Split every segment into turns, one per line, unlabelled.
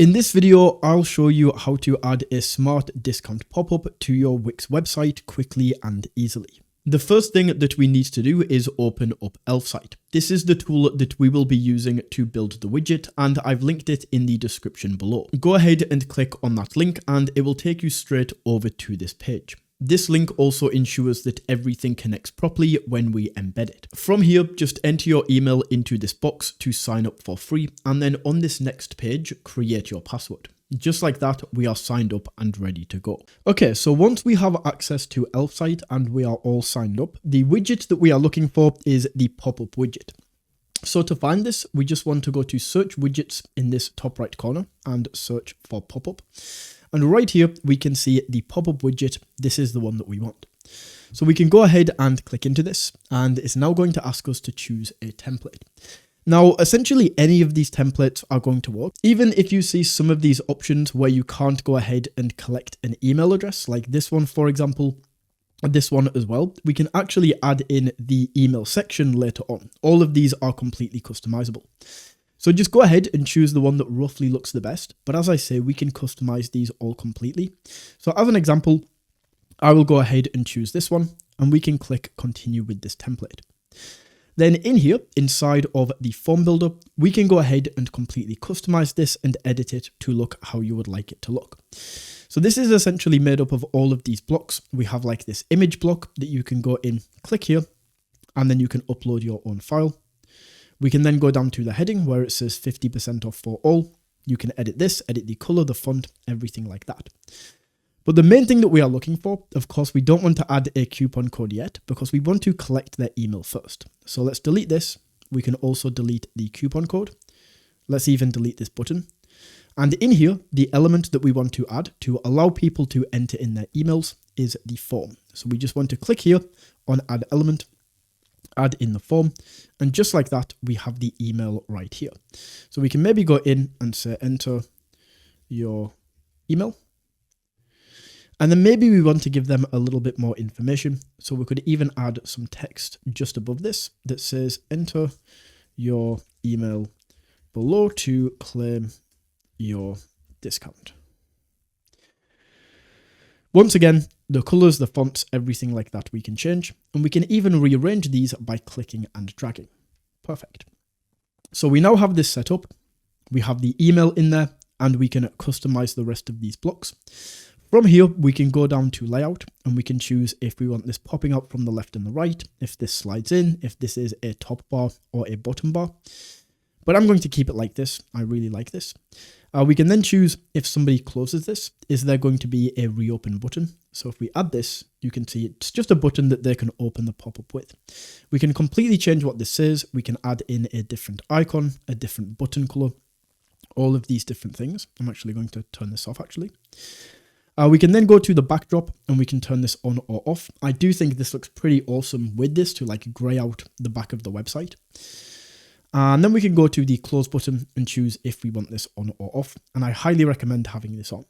In this video, I'll show you how to add a smart discount pop-up to your Wix website quickly and easily. The first thing that we need to do is open up Elfsight. This is the tool that we will be using to build the widget, and I've linked it in the description below. Go ahead and click on that link and it will take you straight over to this page. This link also ensures that everything connects properly when we embed it. From here, just enter your email into this box to sign up for free, and then on this next page, create your password. Just like that, we are signed up and ready to go. Okay, so once we have access to Elfsight and we are all signed up, the widget that we are looking for is the pop-up widget. So to find this, we just want to go to search widgets in this top right corner and search for pop-up. And right here, we can see the pop-up widget. This is the one that we want. So we can go ahead and click into this, and it's now going to ask us to choose a template. Now, essentially, any of these templates are going to work. Even if you see some of these options where you can't go ahead and collect an email address, like this one, for example, and this one as well, we can actually add in the email section later on. All of these are completely customizable. So just go ahead and choose the one that roughly looks the best. But as I say, we can customize these all completely. So as an example, I will go ahead and choose this one, and we can click continue with this template. Then in here, inside of the form builder, we can go ahead and completely customize this and edit it to look how you would like it to look. So this is essentially made up of all of these blocks. We have like this image block that you can go in, click here, and then you can upload your own file. We can then go down to the heading where it says 50% off for all. You can edit this, edit the color, the font, everything like that. But the main thing that we are looking for, of course, we don't want to add a coupon code yet because we want to collect their email first. So let's delete this. We can also delete the coupon code. Let's even delete this button. And in here, the element that we want to add to allow people to enter in their emails is the form. So we just want to click here on add element, add in the form, and just like that, we have the email right here. So we can maybe go in and say enter your email. And then maybe we want to give them a little bit more information. So we could even add some text just above this that says enter your email below to claim your discount. Once again, the colors, the fonts, everything like that we can change. And we can even rearrange these by clicking and dragging. Perfect. So we now have this set up. We have the email in there, and we can customize the rest of these blocks. From here, we can go down to layout, and we can choose if we want this popping out from the left and the right, if this slides in, if this is a top bar or a bottom bar. But I'm going to keep it like this. I really like this. We can then choose if somebody closes this, is there going to be a reopen button? So if we add this, you can see it's just a button that they can open the pop-up with. We can completely change what this is. We can add in a different icon, a different button color, all of these different things. I'm actually going to turn this off actually. We can then go to the backdrop and we can turn this on or off. I do think this looks pretty awesome with this to like gray out the back of the website. And then we can go to the close button and choose if we want this on or off. And I highly recommend having this on.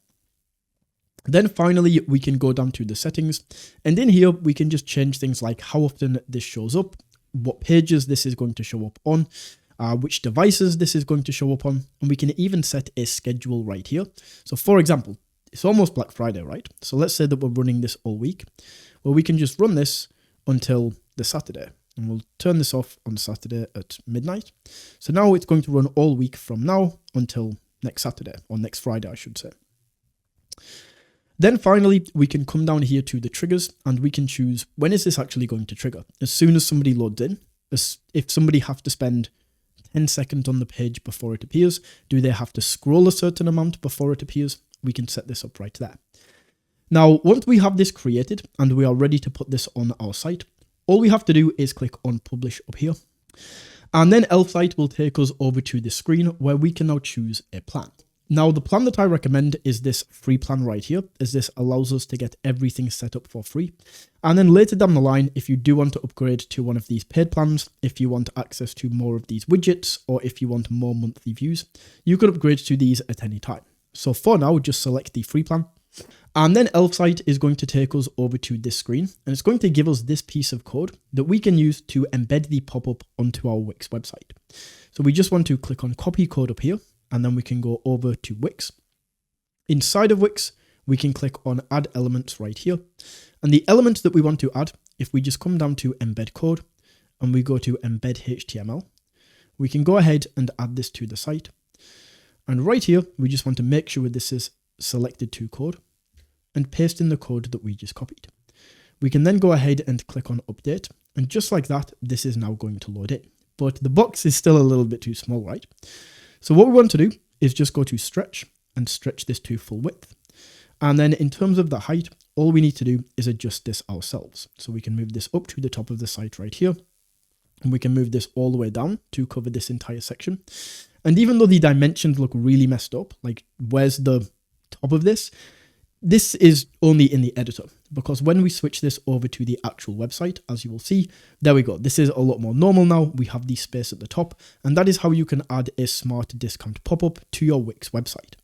Then finally, we can go down to the settings. And in here, we can just change things like how often this shows up, what pages this is going to show up on, which devices this is going to show up on. And we can even set a schedule right here. So for example, it's almost Black Friday, right? So let's say that we're running this all week. Well, we can just run this until the Saturday. And we'll turn this off on Saturday at midnight. So now it's going to run all week from now until next Saturday, or next Friday, I should say. Then finally, we can come down here to the triggers, and we can choose when is this actually going to trigger. As soon as somebody loads in, if somebody have to spend 10 seconds on the page before it appears, do they have to scroll a certain amount before it appears? We can set this up right there. Now, once we have this created and we are ready to put this on our site, all we have to do is click on publish up here. And then Elfsight will take us over to the screen where we can now choose a plan. Now, the plan that I recommend is this free plan right here, as this allows us to get everything set up for free. And then later down the line, if you do want to upgrade to one of these paid plans, if you want access to more of these widgets, or if you want more monthly views, you could upgrade to these at any time. So for now, just select the free plan. And then Elfsight is going to take us over to this screen, and it's going to give us this piece of code that we can use to embed the pop-up onto our Wix website. So we just want to click on copy code up here, and then we can go over to Wix. Inside of Wix, we can click on add elements right here. And the element that we want to add, if we just come down to embed code and we go to embed HTML, we can go ahead and add this to the site. And right here, we just want to make sure this is selected to code and paste in the code that we just copied. We can then go ahead and click on update. And just like that, this is now going to load in. But the box is still a little bit too small, right? So what we want to do is just go to stretch and stretch this to full width. And then in terms of the height, all we need to do is adjust this ourselves. So we can move this up to the top of the site right here. And we can move this all the way down to cover this entire section. And even though the dimensions look really messed up, like where's the top of this? This is only in the editor, because when we switch this over to the actual website, as you will see, there we go. This is a lot more normal now. We have the space at the top, and that is how you can add a smart discount pop-up to your Wix website.